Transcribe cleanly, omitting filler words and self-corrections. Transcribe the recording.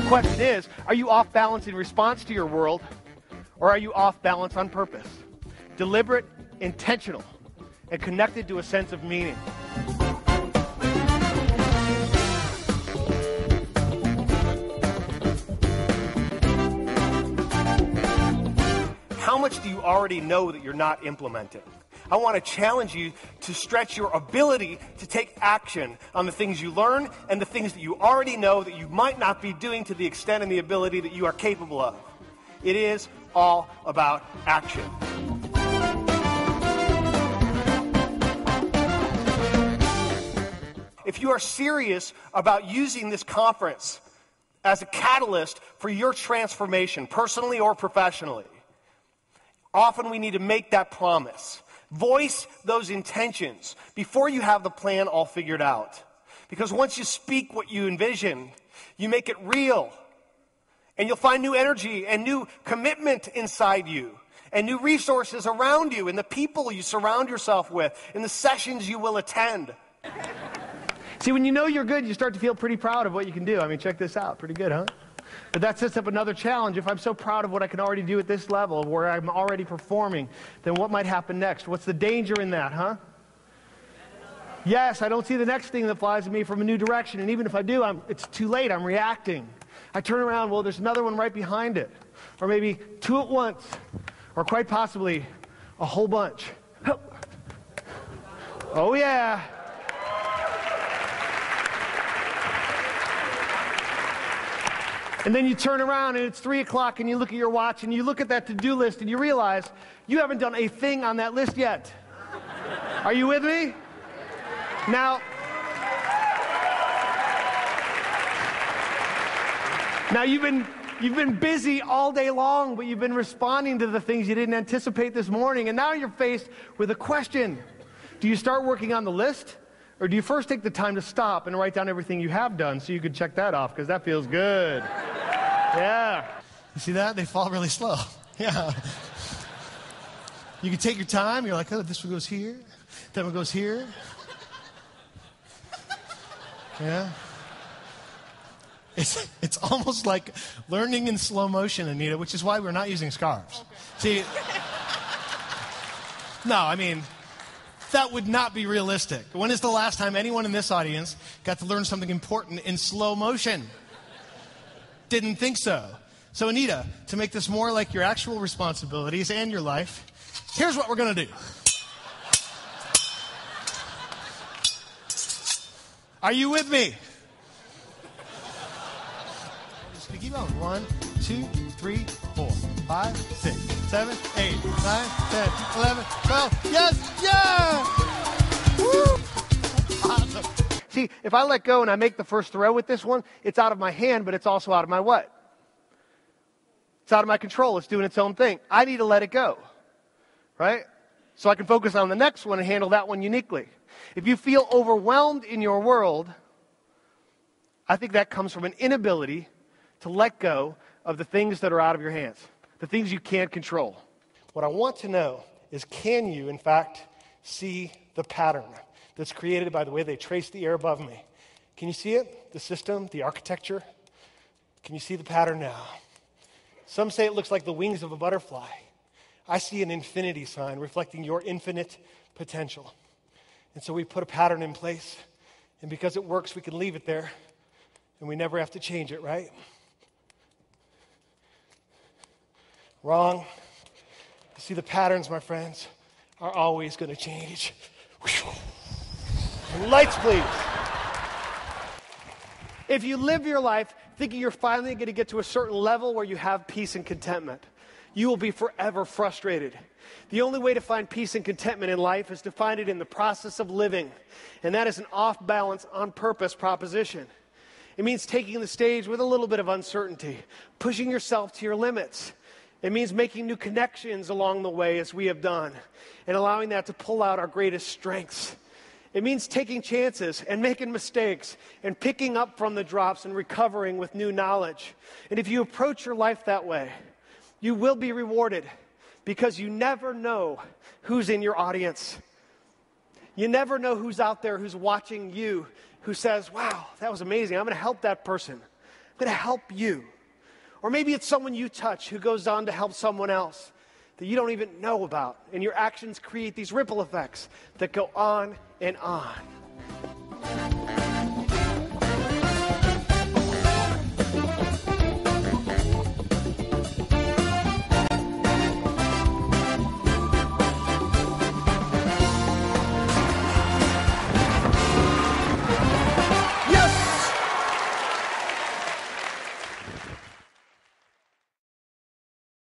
question is, are you off balance in response to your world, or are you off balance on purpose? Deliberate, intentional, and connected to a sense of meaning. How much do you already know that you're not implementing? I want to challenge you to stretch your ability to take action on the things you learn and the things that you already know that you might not be doing to the extent and the ability that you are capable of. It is all about action. If you are serious about using this conference as a catalyst for your transformation, personally or professionally, often we need to make that promise. Voice those intentions before you have the plan all figured out. Because once you speak what you envision, you make it real. And you'll find new energy and new commitment inside you. And new resources around you, and the people you surround yourself with, and the sessions you will attend. See, when you know you're good, you start to feel pretty proud of what you can do. I mean, check this out. Pretty good, huh? But that sets up another challenge. If I'm so proud of what I can already do at this level, where I'm already performing, then what might happen next? What's the danger in that, huh? Yes, I don't see the next thing that flies at me from a new direction. And even if I do, it's too late. I'm reacting. I turn around, well, there's another one right behind it. Or maybe two at once. Or quite possibly a whole bunch. Oh, yeah. And then you turn around and it's 3 o'clock and you look at your watch and you look at that to-do list and you realize you haven't done a thing on that list yet. Are you with me? Now you've been busy all day long, but you've been responding to the things you didn't anticipate this morning, and now you're faced with a question. Do you start working on the list? Or do you first take the time to stop and write down everything you have done so you can check that off, because that feels good. Yeah. You see that? They fall really slow. Yeah. You can take your time. You're like, oh, this one goes here. That one goes here. Yeah. It's almost like learning in slow motion, Anita, which is why we're not using scarves. Okay. See, no, I mean, that would not be realistic. When is the last time anyone in this audience got to learn something important in slow motion? Didn't think so. So, Anita, to make this more like your actual responsibilities and your life, here's what we're going to do. Are you with me? Just keep going. 1, 2, 3, 4, 5, 6, 7, 8, 9, 10, 11, 12. Yes! Yeah! Woo! Awesome. See, if I let go and I make the first throw with this one, it's out of my hand, but it's also out of my what? It's out of my control. It's doing its own thing. I need to let it go, right? So I can focus on the next one and handle that one uniquely. If you feel overwhelmed in your world, I think that comes from an inability to let go of the things that are out of your hands, the things you can't control. What I want to know is, can you, in fact, see the pattern that's created by the way they trace the air above me? Can you see it? The system, the architecture? Can you see the pattern now? Some say it looks like the wings of a butterfly. I see an infinity sign reflecting your infinite potential. And so we put a pattern in place, and because it works, we can leave it there, and we never have to change it, right? Wrong. You see, the patterns, my friends, are always going to change. Lights, please. If you live your life thinking you're finally going to get to a certain level where you have peace and contentment, you will be forever frustrated. The only way to find peace and contentment in life is to find it in the process of living. And that is an off-balance, on-purpose proposition. It means taking the stage with a little bit of uncertainty, pushing yourself to your limits. It means making new connections along the way, as we have done, and allowing that to pull out our greatest strengths. It means taking chances and making mistakes and picking up from the drops and recovering with new knowledge. And if you approach your life that way, you will be rewarded, because you never know who's in your audience. You never know who's out there, who's watching you, who says, wow, that was amazing. I'm going to help that person. going to help you. Or maybe it's someone you touch who goes on to help someone else that you don't even know about. And your actions create these ripple effects that go on and on.